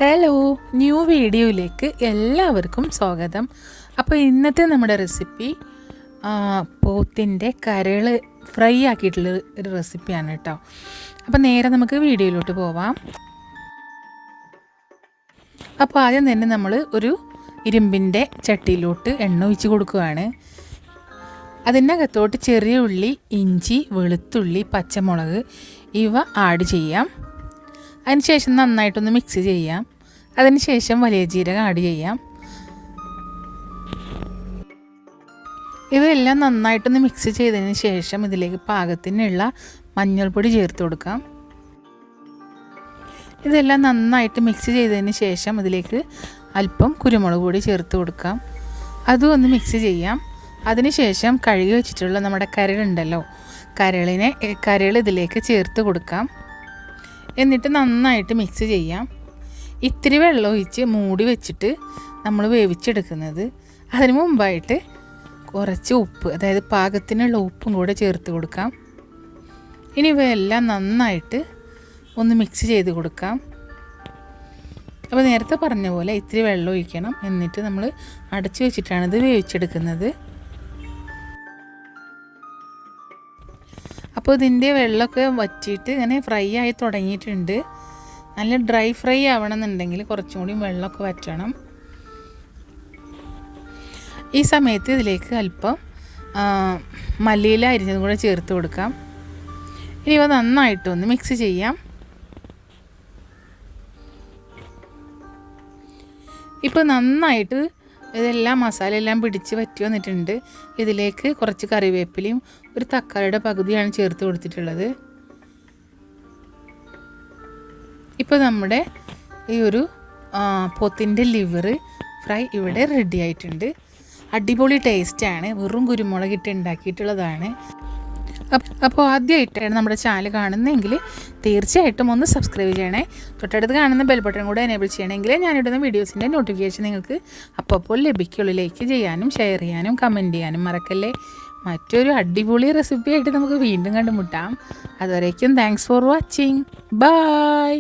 Hello, new വീഡിയോയിലേക്ക് എല്ലാവർക്കും സ്വാഗതം. അപ്പോൾ ഇന്നത്തെ നമ്മുടെ റെസിപ്പി പോത്തിൻ്റെ കരൾ ഫ്രൈ ആക്കിയിട്ടുള്ള ഒരു റെസിപ്പിയാണ് കേട്ടോ. അപ്പോൾ നേരെ നമുക്ക് വീഡിയോയിലോട്ട് പോവാം. അപ്പോൾ ആദ്യം തന്നെ നമ്മൾ ഒരു ഇരുമ്പിൻ്റെ ചട്ടിയിലോട്ട് എണ്ണ ഒഴിച്ച് കൊടുക്കുകയാണ്. അതിനകത്തോട്ട് ചെറിയ ഉള്ളി, ഇഞ്ചി, വെളുത്തുള്ളി, പച്ചമുളക് ഇവ ആഡ് ചെയ്യാം. അതിനുശേഷം നന്നായിട്ടൊന്ന് മിക്സ് ചെയ്യാം. അതിനുശേഷം വലിയ ജീരകം ആഡ് ചെയ്യാം. ഇവയെല്ലാം നന്നായിട്ടൊന്ന് മിക്സ് ചെയ്തതിന് ശേഷം ഇതിലേക്ക് പാകത്തിനുള്ള മഞ്ഞൾപ്പൊടി ചേർത്ത് കൊടുക്കാം. ഇതെല്ലാം നന്നായിട്ട് മിക്സ് ചെയ്തതിന് ശേഷം ഇതിലേക്ക് അല്പം കുരുമുളക് പൊടി ചേർത്ത് കൊടുക്കാം. അതും ഒന്ന് മിക്സ് ചെയ്യാം. അതിനുശേഷം കഴുകി വെച്ചിട്ടുള്ള നമ്മുടെ കരളുണ്ടല്ലോ, കരൾ ഇതിലേക്ക് ചേർത്ത് കൊടുക്കാം. എന്നിട്ട് നന്നായിട്ട് മിക്സ് ചെയ്യാം. ഇത്തിരി വെള്ളം ഒഴിച്ച് മൂടി വെച്ചിട്ട് നമ്മൾ വേവിച്ചെടുക്കുന്നത്. അതിന് മുമ്പായിട്ട് കുറച്ച് ഉപ്പ്, അതായത് പാകത്തിനുള്ള ഉപ്പും കൂടെ ചേർത്ത് കൊടുക്കാം. ഇനി ഇവയെല്ലാം നന്നായിട്ട് ഒന്ന് മിക്സ് ചെയ്ത് കൊടുക്കാം. അപ്പോൾ നേരത്തെ പറഞ്ഞ പോലെ ഇത്തിരി വെള്ളം ഒഴിക്കണം. എന്നിട്ട് നമ്മൾ അടച്ചു വെച്ചിട്ടാണ് ഇത് വേവിച്ചെടുക്കുന്നത്. അപ്പോൾ ഇതിൻ്റെ വെള്ളമൊക്കെ വറ്റിയിട്ട് ഇങ്ങനെ ഫ്രൈ ആയി തുടങ്ങിയിട്ടുണ്ട്. നല്ല ഡ്രൈ ഫ്രൈ ആവണമെന്നുണ്ടെങ്കിൽ കുറച്ചും കൂടി വെള്ളമൊക്കെ വറ്റണം. ഈ സമയത്ത് ഇതിലേക്ക് അല്പം മല്ലിയില അരിഞ്ഞതും കൂടെ ചേർത്ത് കൊടുക്കാം. ഇനി ഇവ നന്നായിട്ടൊന്ന് മിക്സ് ചെയ്യാം. ഇപ്പോൾ നന്നായിട്ട് ഇതെല്ലാം മസാല എല്ലാം പിടിച്ച് വറ്റി വന്നിട്ടുണ്ട്. ഇതിലേക്ക് കുറച്ച് കറിവേപ്പിലയും ഒരു തക്കാളിയുടെ പകുതിയാണ് ചേർത്ത് കൊടുത്തിട്ടുള്ളത്. ഇപ്പോൾ നമ്മുടെ ഈ ഒരു പോത്തിൻ്റെ ലിവർ ഫ്രൈ ഇവിടെ റെഡി ആയിട്ടുണ്ട്. അടിപൊളി ടേസ്റ്റാണ്. വെറും കുരുമുളകിട്ട് ഉണ്ടാക്കിയിട്ടുള്ളതാണ്. അപ്പോൾ ആദ്യമായിട്ടാണ് നമ്മുടെ ചാനൽ കാണുന്നതെങ്കിൽ തീർച്ചയായിട്ടും ഒന്ന് സബ്സ്ക്രൈബ് ചെയ്യണേ. തൊട്ടടുത്ത് കാണുന്ന ബെൽ ബട്ടൺ കൂടെ എനേബിൾ ചെയ്യണമെങ്കിൽ ഞാനിടുന്ന വീഡിയോസിൻ്റെ നോട്ടിഫിക്കേഷൻ നിങ്ങൾക്ക് അപ്പോൾ ലഭിക്കുള്ളൂ. ലൈക്ക് ചെയ്യാനും ഷെയർ ചെയ്യാനും കമൻറ്റ് ചെയ്യാനും മറക്കല്ലേ. മറ്റൊരു അടിപൊളി റെസിപ്പി ആയിട്ട് നമുക്ക് വീണ്ടും കണ്ടുമുട്ടാം. അതുവരേക്കും താങ്ക്സ് ഫോർ വാച്ചിങ്. ബൈ.